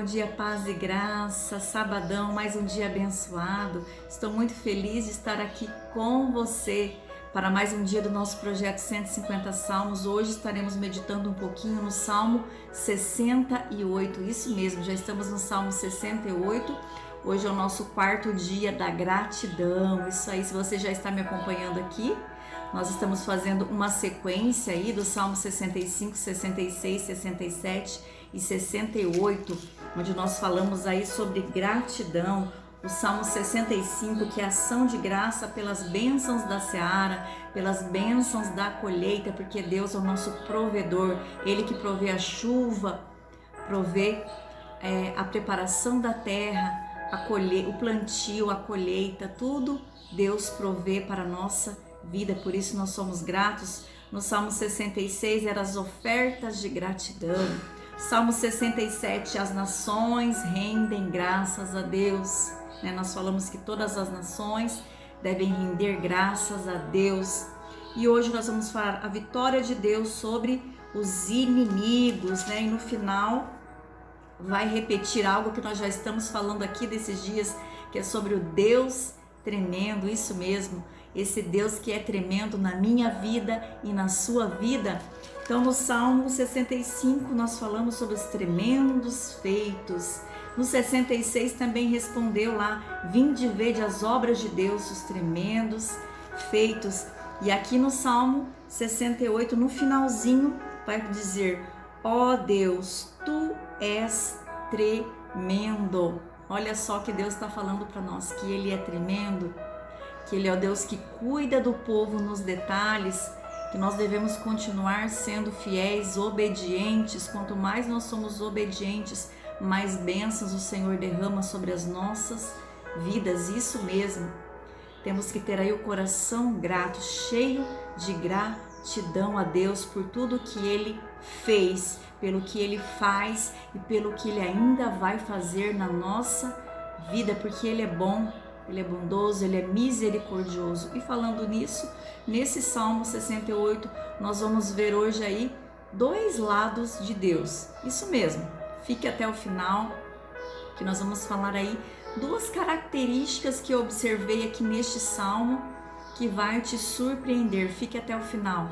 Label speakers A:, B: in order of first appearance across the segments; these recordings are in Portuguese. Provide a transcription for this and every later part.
A: bom dia, paz e graça, sabadão, mais um dia abençoado. Estou muito feliz de estar aqui com você para mais um dia do nosso projeto 150 Salmos. Hoje estaremos meditando um pouquinho no Salmo 68, isso mesmo, já estamos no Salmo 68. Hoje é o nosso quarto dia da gratidão, isso aí, se você já está me acompanhando aqui, nós estamos fazendo uma sequência aí do Salmo 65, 66, 67 e 68, onde nós falamos aí sobre gratidão. O Salmo 65, que é ação de graça pelas bênçãos da seara, pelas bênçãos da colheita, porque Deus é o nosso provedor, Ele que provê a chuva, provê a preparação da terra, o plantio, a colheita, tudo Deus provê para a nossa vida, por isso nós somos gratos. No Salmo 66 eram as ofertas de gratidão. Salmo 67, as nações rendem graças a Deus. Nós falamos que todas as nações devem render graças a Deus. E hoje nós vamos falar a vitória de Deus sobre os inimigos, E no final vai repetir algo que nós já estamos falando aqui desses dias, que é sobre o Deus tremendo, isso mesmo, esse Deus que é tremendo na minha vida e na sua vida. Então no Salmo 65 nós falamos sobre os tremendos feitos. No 66 também respondeu lá, vinde vede as obras de Deus, os tremendos feitos. E aqui no Salmo 68, no finalzinho, vai dizer, ó Deus, tu és tremendo. Olha só que Deus está falando para nós, que Ele é tremendo, que Ele é o Deus que cuida do povo nos detalhes, que nós devemos continuar sendo fiéis, obedientes. Quanto mais nós somos obedientes, mais bênçãos o Senhor derrama sobre as nossas vidas, isso mesmo. Temos que ter aí o coração grato, cheio de gratidão a Deus por tudo que Ele fez, pelo que Ele faz e pelo que Ele ainda vai fazer na nossa vida, porque Ele é bom, Ele é bondoso, Ele é misericordioso. E falando nisso, nesse Salmo 68, nós vamos ver hoje aí dois lados de Deus. Isso mesmo, fique até o final, que nós vamos falar aí duas características que eu observei aqui neste Salmo, que vai te surpreender. Fique até o final.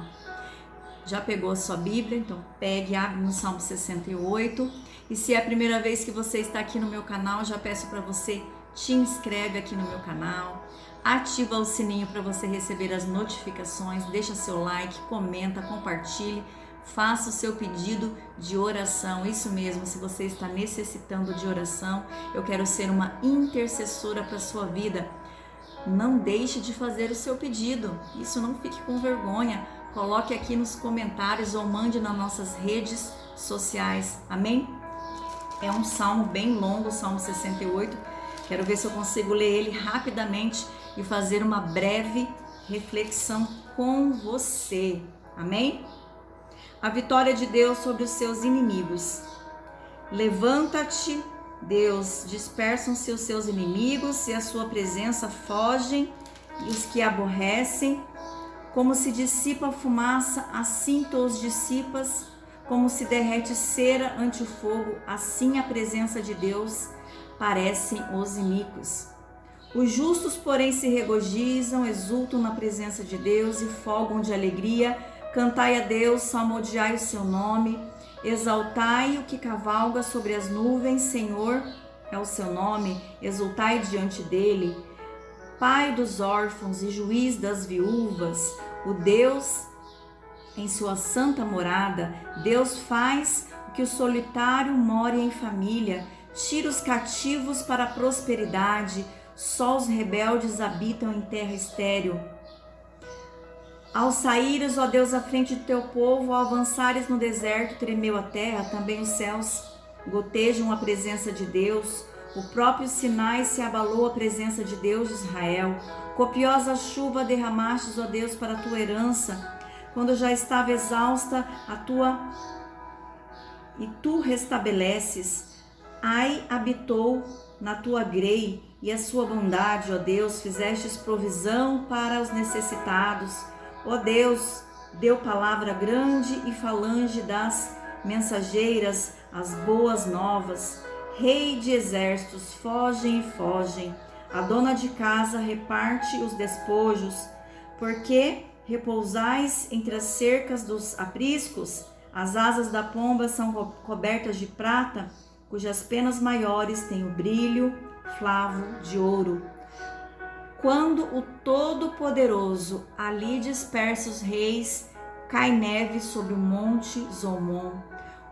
A: Já pegou a sua Bíblia? Então pegue, abre no Salmo 68. E se é a primeira vez que você está aqui no meu canal, já peço para você te inscreve aqui no meu canal, ativa o sininho para você receber as notificações, deixa seu like, comenta, compartilhe, faça o seu pedido de oração. Isso mesmo, se você está necessitando de oração, eu quero ser uma intercessora para a sua vida. Não deixe de fazer o seu pedido, isso, não fique com vergonha, coloque aqui nos comentários ou mande nas nossas redes sociais, amém? É um salmo bem longo, o Salmo 68, quero ver se eu consigo ler ele rapidamente e fazer uma breve reflexão com você, amém? A vitória de Deus sobre os seus inimigos. Levanta-te, Deus, dispersam-se os seus inimigos e a sua presença fogem, e os que aborrecem, como se dissipa a fumaça, assim tu os dissipas, como se derrete cera ante o fogo, assim a presença de Deus parecem os iníquos. Os justos, porém, se regozijam, exultam na presença de Deus e folgam de alegria. Cantai a Deus, salmodiai o seu nome, exaltai o que cavalga sobre as nuvens, Senhor é o seu nome, exultai diante dele. Pai dos órfãos e juiz das viúvas, o Deus em sua santa morada, Deus faz que o solitário more em família, tira os cativos para a prosperidade, só os rebeldes habitam em terra estéril. Ao saíres, ó Deus, à frente do teu povo, ao avançares no deserto, tremeu a terra, também os céus gotejam a presença de Deus. O próprio Sinai se abalou à presença de Deus de Israel. Copiosa chuva derramastes, ó Deus, para a tua herança, quando já estava exausta a tua, e tu restabeleces. Ai habitou na tua grei, e a sua bondade, ó Deus, fizestes provisão para os necessitados. Ó Deus, deu palavra grande e falange das mensageiras, as boas novas. Rei de exércitos, fogem e fogem. A dona de casa reparte os despojos. Porque repousais entre as cercas dos apriscos? As asas da pomba são cobertas de prata, cujas penas maiores têm o brilho flavo de ouro. Quando o Todo-Poderoso ali dispersa os reis, cai neve sobre o monte Zomon.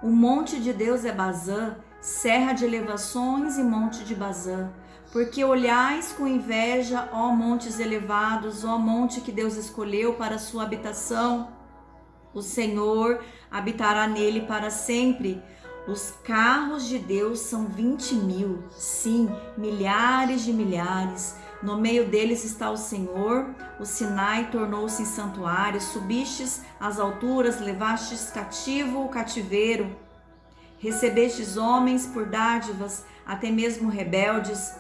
A: O monte de Deus é Bazã, serra de elevações e monte de Bazã. Porque olhais com inveja, ó montes elevados, ó monte que Deus escolheu para sua habitação. O Senhor habitará nele para sempre. Os carros de Deus são 20.000, sim, milhares de milhares. No meio deles está o Senhor. O Sinai tornou-se em santuário. Subistes às alturas, levastes cativo o cativeiro. Recebestes homens por dádivas, até mesmo rebeldes,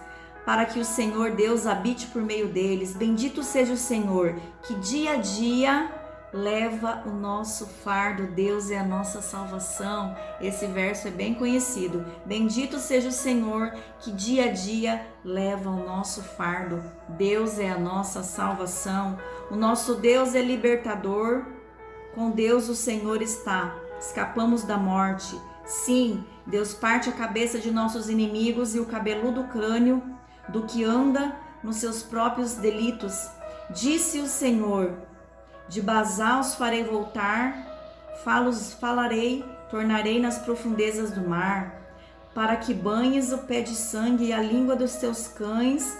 A: para que o Senhor Deus habite por meio deles. Bendito seja o Senhor, que dia a dia leva o nosso fardo. Deus é a nossa salvação. Esse verso é bem conhecido. Bendito seja o Senhor, que dia a dia leva o nosso fardo. Deus é a nossa salvação. O nosso Deus é libertador. Com Deus o Senhor está. Escapamos da morte. Sim, Deus parte a cabeça de nossos inimigos e o cabeludo crânio do que anda nos seus próprios delitos. Disse o Senhor: de Bazã os farei voltar, falarei, tornarei nas profundezas do mar, para que banhes o pé de sangue e a língua dos teus cães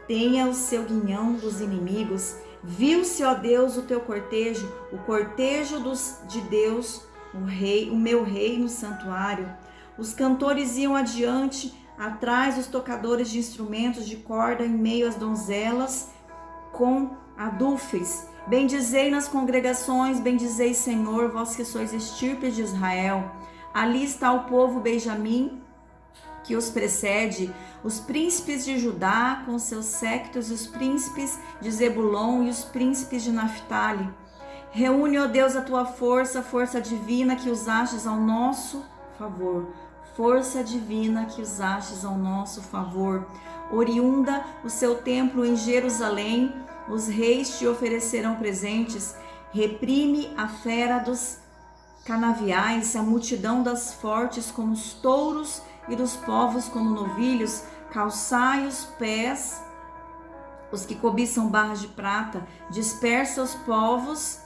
A: tenha o seu guinhão dos inimigos. Viu-se, ó Deus, o teu cortejo, o cortejo de Deus, o meu rei no santuário. Os cantores iam adiante, atrás os tocadores de instrumentos de corda, em meio às donzelas com adufes. Bendizei nas congregações, bendizei, Senhor, vós que sois estirpe de Israel. Ali está o povo Benjamim, que os precede, os príncipes de Judá com seus séquitos, os príncipes de Zebulon e os príncipes de Naphtali. Reúne, ó Deus, a tua força, força divina que usastes ao nosso favor. Força divina que usastes ao nosso favor. Oriunda o seu templo em Jerusalém, os reis te oferecerão presentes. Reprime a fera dos canaviais, a multidão das fortes como os touros e dos povos como novilhos. Calçai os pés, os que cobiçam barras de prata. Dispersa os povos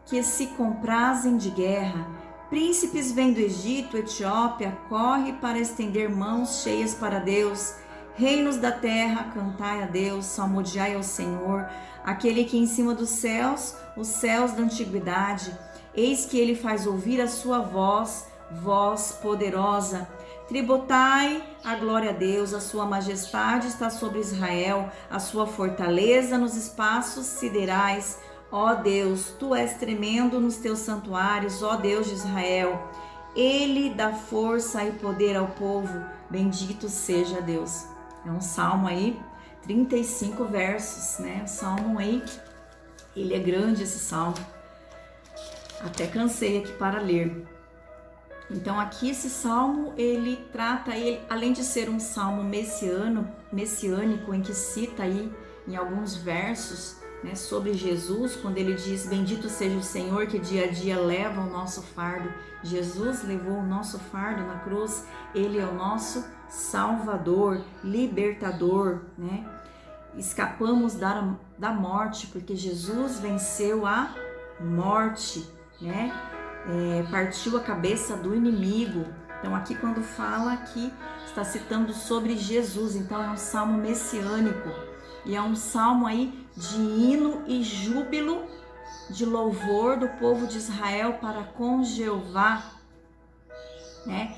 A: que se comprazem de guerra. Príncipes vêm do Egito, Etiópia, corre para estender mãos cheias para Deus. Reinos da terra, cantai a Deus, salmodiai ao Senhor, aquele que em cima dos céus, os céus da antiguidade. Eis que ele faz ouvir a sua voz, voz poderosa. Tributai a glória a Deus, a sua majestade está sobre Israel, a sua fortaleza nos espaços siderais. Ó Deus, tu és tremendo nos teus santuários, ó Deus de Israel. Ele dá força e poder ao povo, bendito seja Deus. É um salmo aí, 35 versos, né? O salmo aí, ele é grande esse salmo. Até cansei aqui para ler. Então aqui esse salmo, ele trata, além de ser um salmo messiânico, em que cita aí em alguns versos, né, sobre Jesus, quando ele diz: bendito seja o Senhor que dia a dia leva o nosso fardo. Jesus levou o nosso fardo na cruz, ele é o nosso Salvador, libertador, né? Escapamos da morte, porque Jesus venceu a morte, né? Partiu a cabeça do inimigo. Então aqui quando fala que está citando sobre Jesus, então é um salmo messiânico e é um salmo aí de hino e júbilo, de louvor do povo de Israel para com Jeová, né?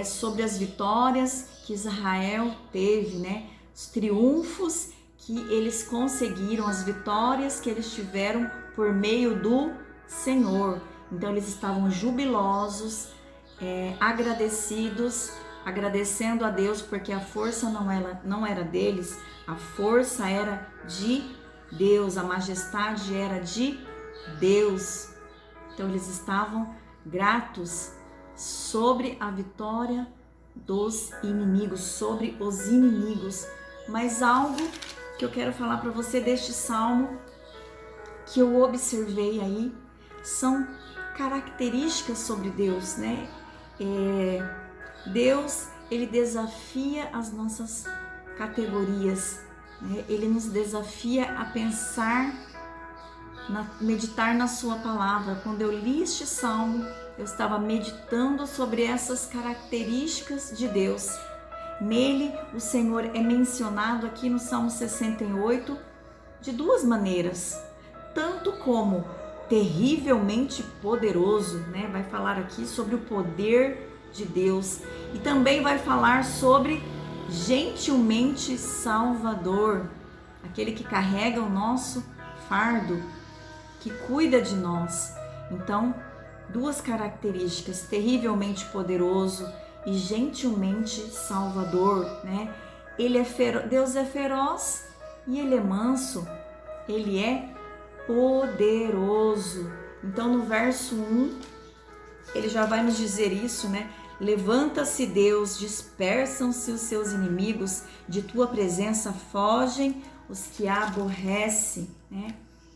A: Sobre as vitórias que Israel teve, né? Os triunfos que eles conseguiram, as vitórias que eles tiveram por meio do Senhor. Então eles estavam jubilosos, agradecidos, agradecendo a Deus, porque a força não era deles, a força era de Deus, a majestade era de Deus. Então eles estavam gratos sobre a vitória dos inimigos, sobre os inimigos. Mas algo que eu quero falar para você deste salmo, que eu observei aí, são características sobre Deus, né? Deus, ele desafia as nossas categorias, né? Ele nos desafia a pensar, meditar na sua palavra. Quando eu li este salmo, eu estava meditando sobre essas características de Deus. Nele, o Senhor é mencionado aqui no Salmo 68 de duas maneiras, tanto como terrivelmente poderoso, né? Vai falar aqui sobre o poder de Deus, e também vai falar sobre gentilmente salvador, aquele que carrega o nosso fardo, que cuida de nós. Então, duas características: terrivelmente poderoso e gentilmente salvador, né? Ele é Deus é feroz e ele é manso, ele é poderoso. Então, no verso 1, ele já vai nos dizer isso, né? Levanta-se Deus, dispersam-se os seus inimigos, de tua presença fogem os que aborrecem, né?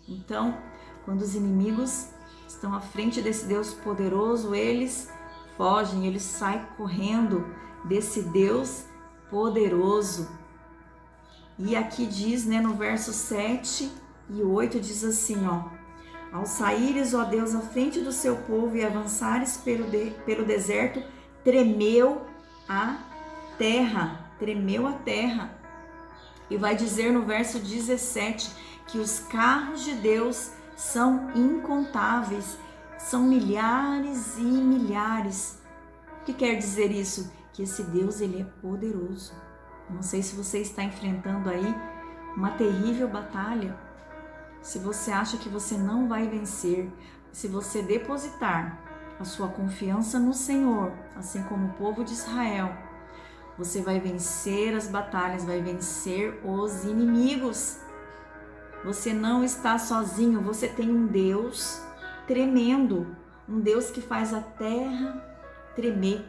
A: Então, quando os inimigos estão à frente desse Deus poderoso, eles fogem, eles saem correndo desse Deus poderoso. E aqui diz, né, no verso 7 e 8, diz assim, ó: ao saíres, ó Deus, à frente do seu povo e avançares pelo deserto, tremeu a terra. E vai dizer no verso 17 que os carros de Deus são incontáveis, são milhares e milhares. O que quer dizer isso? Que esse Deus, ele é poderoso. Não sei se você está enfrentando aí uma terrível batalha. Se você acha que você não vai vencer, se você depositar a sua confiança no Senhor, assim como o povo de Israel, você vai vencer as batalhas, vai vencer os inimigos. Você não está sozinho, você tem um Deus tremendo, um Deus que faz a terra tremer.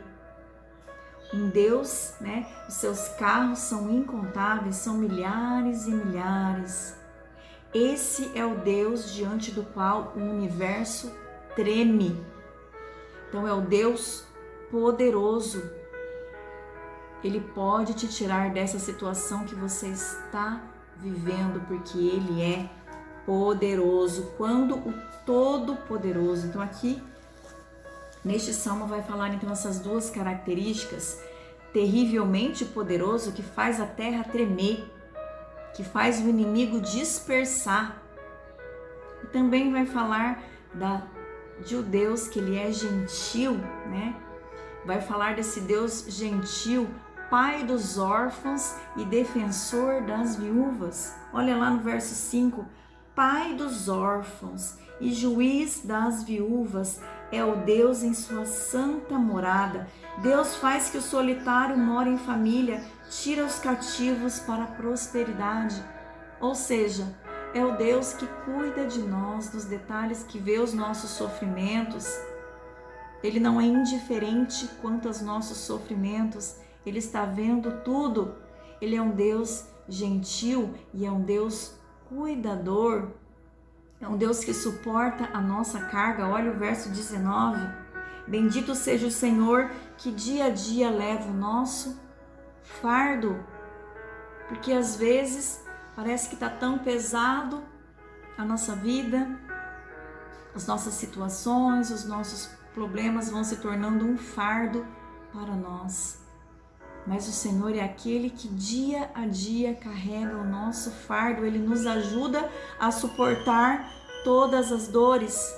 A: Um Deus, né? Os seus carros são incontáveis, são milhares e milhares. Esse é o Deus diante do qual o universo treme. Então é o Deus poderoso. Ele pode te tirar dessa situação que você está vivendo, porque Ele é poderoso. Quando o Todo-Poderoso. Então aqui, neste salmo vai falar então essas duas características: terrivelmente poderoso, que faz a terra tremer, que faz o inimigo dispersar. E também vai falar de um Deus que ele é gentil, né? Vai falar desse Deus gentil, pai dos órfãos e defensor das viúvas. Olha lá no verso 5, pai dos órfãos e juiz das viúvas, é o Deus em sua santa morada. Deus faz que o solitário more em família, tira os cativos para a prosperidade. Ou seja, é o Deus que cuida de nós, dos detalhes, que vê os nossos sofrimentos. Ele não é indiferente quanto aos nossos sofrimentos, Ele está vendo tudo. Ele é um Deus gentil e é um Deus cuidador. É um Deus que suporta a nossa carga. Olha o verso 19. Bendito seja o Senhor que dia a dia leva o nosso fardo. Porque às vezes parece que está tão pesado a nossa vida, as nossas situações, os nossos problemas vão se tornando um fardo para nós. Mas o Senhor é aquele que dia a dia carrega o nosso fardo. Ele nos ajuda a suportar todas as dores.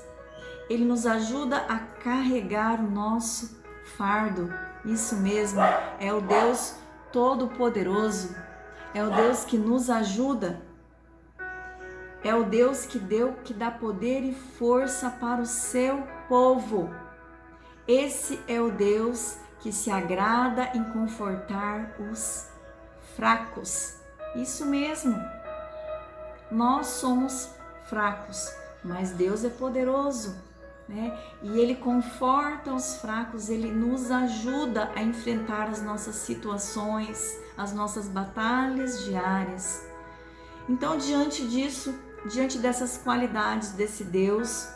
A: Ele nos ajuda a carregar o nosso fardo. Isso mesmo, é o Deus Todo-Poderoso. É o Deus que nos ajuda. É o Deus que dá poder e força para o seu povo. Esse é o Deus que se agrada em confortar os fracos. Isso mesmo. Nós somos fracos, mas Deus é poderoso. né? E Ele conforta os fracos, Ele nos ajuda a enfrentar as nossas situações, as nossas batalhas diárias. Então, diante disso, diante dessas qualidades desse Deus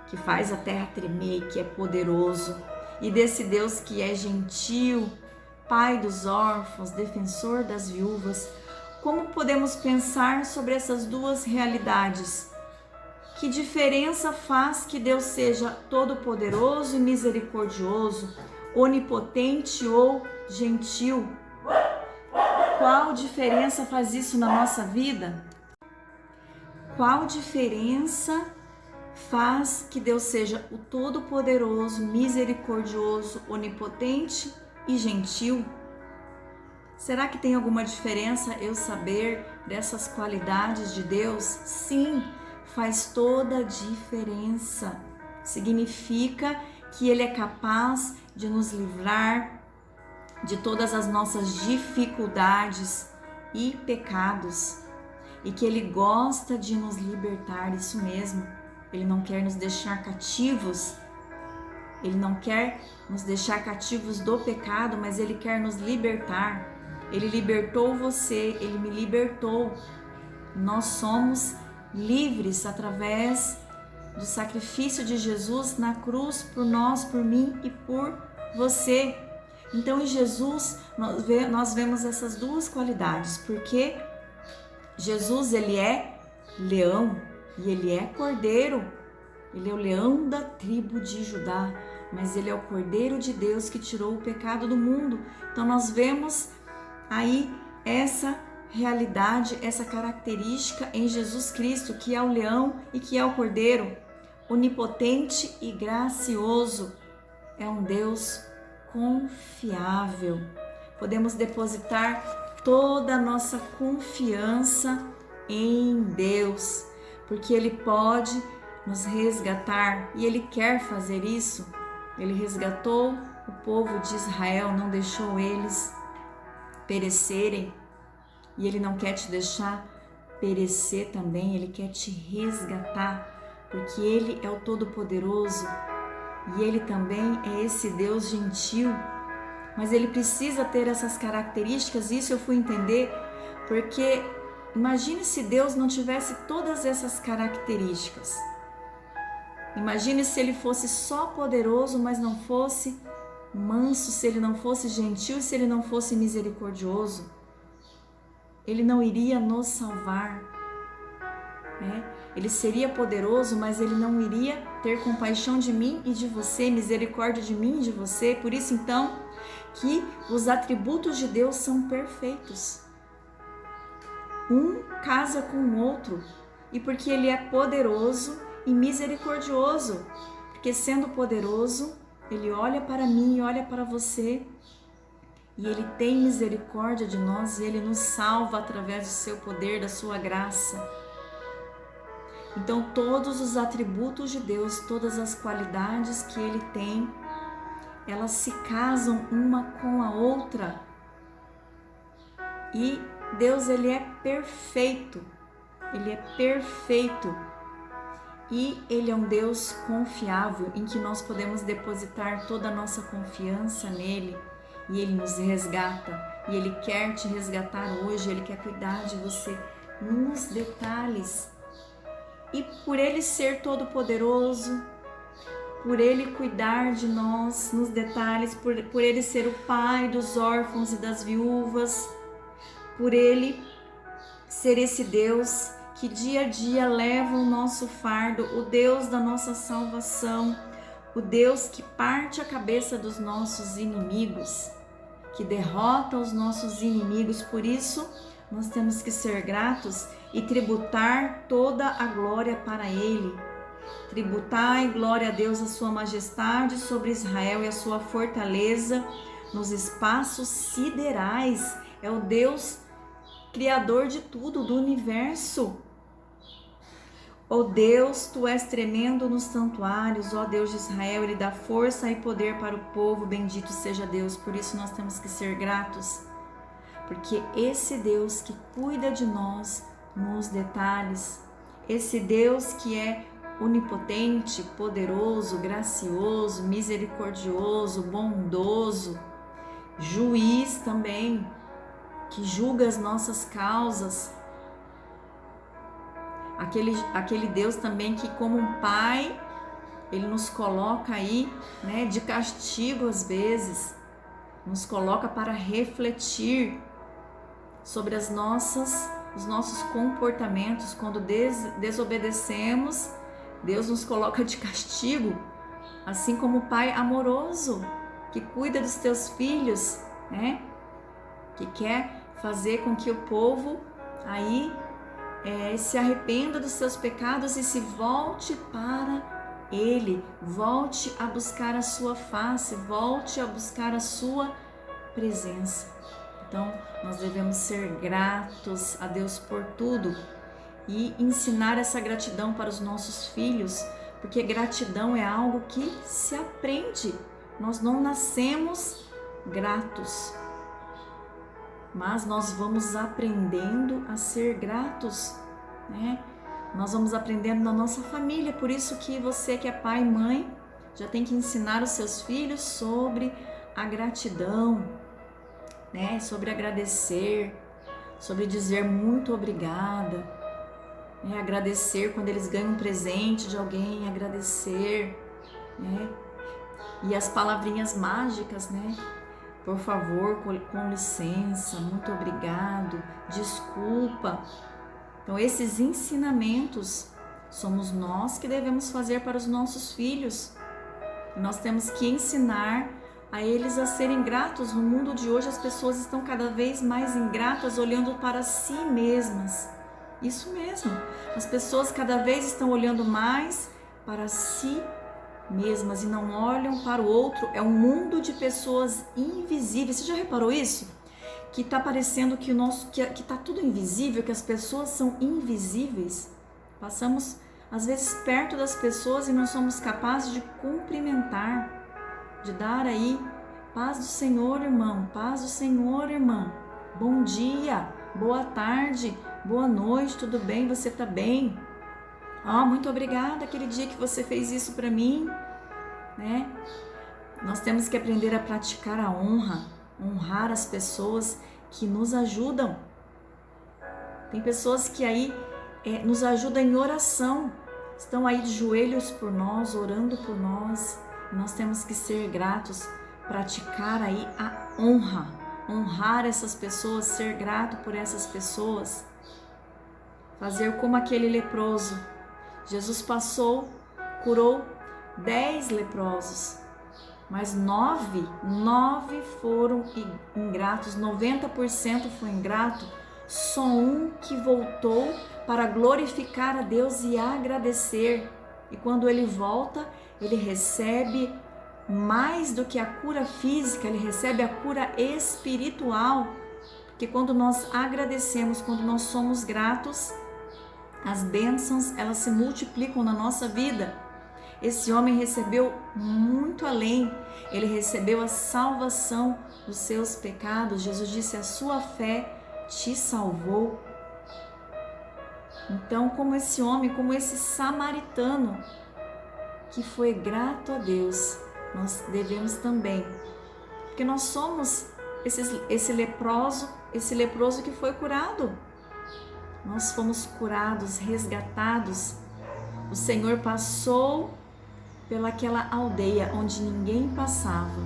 A: que faz a terra tremer, que é poderoso, e desse Deus que é gentil, Pai dos órfãos, defensor das viúvas, como podemos pensar sobre essas duas realidades? Que diferença faz que Deus seja todo-poderoso e misericordioso, onipotente ou gentil? Qual diferença faz isso na nossa vida? Qual diferença faz que Deus seja o todo-poderoso, misericordioso, onipotente e gentil? Será que tem alguma diferença eu saber dessas qualidades de Deus? Sim, faz toda a diferença. Significa que Ele é capaz de nos livrar de todas as nossas dificuldades e pecados, e que Ele gosta de nos libertar, isso mesmo. Ele não quer nos deixar cativos, Ele não quer nos deixar cativos do pecado, mas Ele quer nos libertar. Ele libertou você, Ele me libertou. Nós somos livres através do sacrifício de Jesus na cruz por nós, por mim e por você. Então, em Jesus, nós vemos essas duas qualidades, porque Jesus, Ele é leão e Ele é cordeiro. Ele é o leão da tribo de Judá, mas Ele é o Cordeiro de Deus que tirou o pecado do mundo. Então, nós vemos aí essa realidade, essa característica em Jesus Cristo, que é o leão e que é o cordeiro, onipotente e gracioso. É um Deus confiável. Podemos depositar toda a nossa confiança em Deus, porque Ele pode nos resgatar e Ele quer fazer isso. Ele resgatou o povo de Israel, não deixou eles perecerem, e Ele não quer te deixar perecer também. Ele quer te resgatar, porque Ele é o Todo-Poderoso e Ele também é esse Deus gentil, mas Ele precisa ter essas características. Isso eu fui entender, porque imagine se Deus não tivesse todas essas características. Imagine se Ele fosse só poderoso, mas não fosse manso, se Ele não fosse gentil e se Ele não fosse misericordioso. Ele não iria nos salvar, né? Ele seria poderoso, mas Ele não iria ter compaixão de mim e de você, misericórdia de mim e de você. Por isso, então, que os atributos de Deus são perfeitos. Um casa com o outro, e porque Ele é poderoso e misericordioso, porque sendo poderoso, Ele olha para mim e olha para você, e Ele tem misericórdia de nós, e Ele nos salva através do seu poder, da sua graça. Então, todos os atributos de Deus, todas as qualidades que Ele tem, elas se casam uma com a outra. E Deus, Ele é perfeito. Ele é perfeito. E Ele é um Deus confiável, em que nós podemos depositar toda a nossa confiança nele. E Ele nos resgata. E Ele quer te resgatar hoje. Ele quer cuidar de você nos detalhes. E por Ele ser todo-poderoso, por Ele cuidar de nós nos detalhes, por Ele ser o Pai dos órfãos e das viúvas, por Ele ser esse Deus que dia a dia leva o nosso fardo, o Deus da nossa salvação, o Deus que parte a cabeça dos nossos inimigos, que derrota os nossos inimigos. Por isso, nós temos que ser gratos e tributar toda a glória para Ele. Tributai glória a Deus, a sua majestade sobre Israel e a sua fortaleza nos espaços siderais. É o Deus criador de tudo, do universo. Ó Deus, Tu és tremendo nos santuários, ó Deus de Israel, Ele dá força e poder para o povo, bendito seja Deus. Por isso nós temos que ser gratos, porque esse Deus que cuida de nós nos detalhes, esse Deus que é onipotente, poderoso, gracioso, misericordioso, bondoso, juiz também, que julga as nossas causas. Aquele Deus também que, como um pai, ele nos coloca aí, né, de castigo às vezes, nos coloca para refletir sobre os nossos comportamentos. Quando desobedecemos, Deus nos coloca de castigo, assim como o pai amoroso que cuida dos teus filhos, né? Que quer fazer com que o povo aí se arrependa dos seus pecados e se volte para Ele, volte a buscar a sua face, volte a buscar a sua presença. Então, nós devemos ser gratos a Deus por tudo e ensinar essa gratidão para os nossos filhos, porque gratidão é algo que se aprende. Nós não nascemos gratos, mas nós vamos aprendendo a ser gratos, né? Nós vamos aprendendo na nossa família, por isso que você que é pai e mãe já tem que ensinar os seus filhos sobre a gratidão, né? Sobre agradecer, sobre dizer muito obrigada, né? Agradecer quando eles ganham um presente de alguém, agradecer, né? E as palavrinhas mágicas, né? Por favor, com licença, muito obrigado, desculpa. Então, esses ensinamentos somos nós que devemos fazer para os nossos filhos. Nós temos que ensinar a eles a serem gratos. No mundo de hoje, as pessoas estão cada vez mais ingratas, olhando para si mesmas. Isso mesmo, as pessoas cada vez estão olhando mais para si mesmas e não olham para o outro. É um mundo de pessoas invisíveis. Você já reparou isso? Que tá parecendo que tá tudo invisível, que as pessoas são invisíveis. Passamos às vezes perto das pessoas e não somos capazes de cumprimentar, de dar aí paz do Senhor, irmão, paz do Senhor, irmã. Bom dia, boa tarde, boa noite, tudo bem? Você tá bem? Muito obrigada, aquele dia que você fez isso para mim, né? Nós temos que aprender a praticar a honra, honrar as pessoas que nos ajudam. Tem pessoas que aí nos ajudam em oração, estão aí de joelhos por nós, orando por nós. Nós temos que ser gratos, praticar aí a honra, honrar essas pessoas, ser grato por essas pessoas. Fazer como aquele leproso. Jesus passou, curou 10 leprosos, mas 9 foram ingratos, 90% foi ingrato, só um que voltou para glorificar a Deus e agradecer. E quando ele volta, ele recebe mais do que a cura física, ele recebe a cura espiritual, porque quando nós agradecemos, quando nós somos gratos, as bênçãos, elas se multiplicam na nossa vida. Esse homem recebeu muito além, ele recebeu a salvação dos seus pecados. Jesus disse: a sua fé te salvou. Então, como esse homem, como esse samaritano que foi grato a Deus, nós devemos também, porque nós somos esse leproso que foi curado. Nós fomos curados, resgatados. O Senhor passou pelaquela aldeia onde ninguém passava.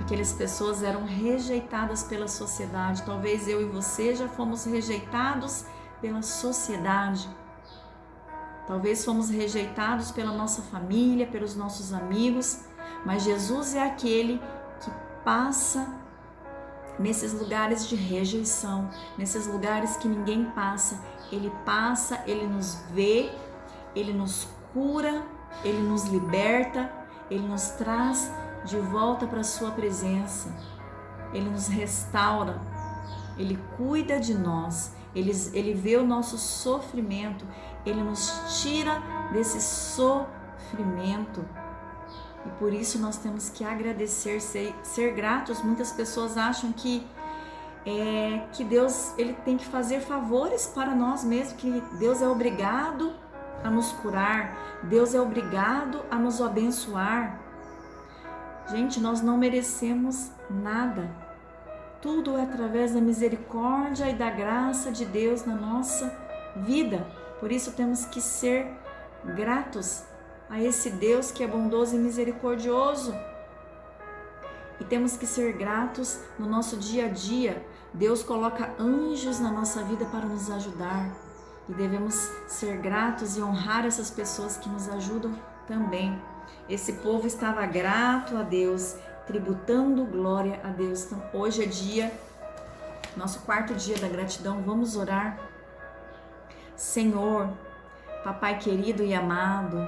A: Aquelas pessoas eram rejeitadas pela sociedade. Talvez eu e você já fomos rejeitados pela sociedade. Talvez fomos rejeitados pela nossa família, pelos nossos amigos. Mas Jesus é aquele que passa nesses lugares de rejeição, nesses lugares que ninguém passa. Ele passa, ele nos vê, ele nos cura, ele nos liberta, ele nos traz de volta para a sua presença. Ele nos restaura, ele cuida de nós, ele vê o nosso sofrimento, ele nos tira desse sofrimento. E por isso nós temos que agradecer, ser gratos. Muitas pessoas acham que Deus ele tem que fazer favores para nós mesmos, que Deus é obrigado a nos curar. Deus é obrigado a nos abençoar. Gente, nós não merecemos nada. Tudo é através da misericórdia e da graça de Deus na nossa vida. Por isso temos que ser gratos a esse Deus que é bondoso e misericordioso. E temos que ser gratos no nosso dia a dia. Deus coloca anjos na nossa vida para nos ajudar. E devemos ser gratos e honrar essas pessoas que nos ajudam também. Esse povo estava grato a Deus, tributando glória a Deus. Então, hoje é nosso quarto dia da gratidão. Vamos orar. Senhor, Papai querido e amado,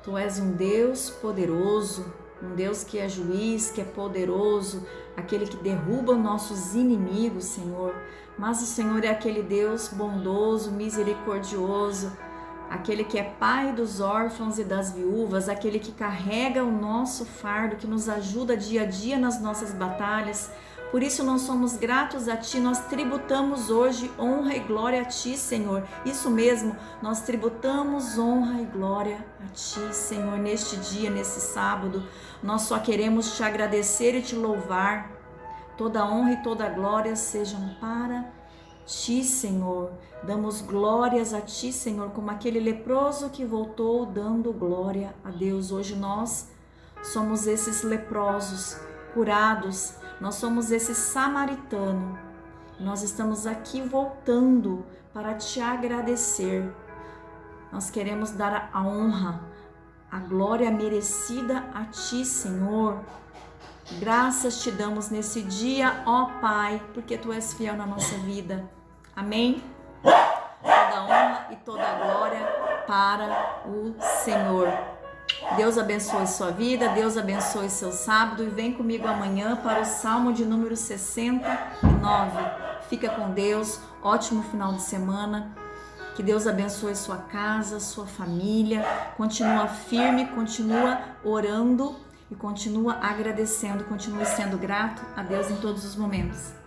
A: Tu és um Deus poderoso, um Deus que é juiz, que é poderoso, aquele que derruba nossos inimigos, Senhor. Mas o Senhor é aquele Deus bondoso, misericordioso, aquele que é pai dos órfãos e das viúvas, aquele que carrega o nosso fardo, que nos ajuda dia a dia nas nossas batalhas. Por isso nós somos gratos a Ti, nós tributamos hoje honra e glória a Ti, Senhor. Isso mesmo, nós tributamos honra e glória a Ti, Senhor, neste dia, nesse sábado. Nós só queremos Te agradecer e Te louvar. Toda honra e toda glória sejam para Ti, Senhor. Damos glórias a Ti, Senhor, como aquele leproso que voltou dando glória a Deus. Hoje nós somos esses leprosos curados, nós somos esse samaritano. Nós estamos aqui voltando para Te agradecer. Nós queremos dar a honra, a glória merecida a Ti, Senhor. Graças Te damos nesse dia, ó Pai, porque Tu és fiel na nossa vida. Amém? Toda honra e toda glória para o Senhor. Deus abençoe sua vida, Deus abençoe seu sábado e vem comigo amanhã para o Salmo de número 69. Fica com Deus, ótimo final de semana. Que Deus abençoe sua casa, sua família. Continua firme, continua orando e continua agradecendo, continue sendo grato a Deus em todos os momentos.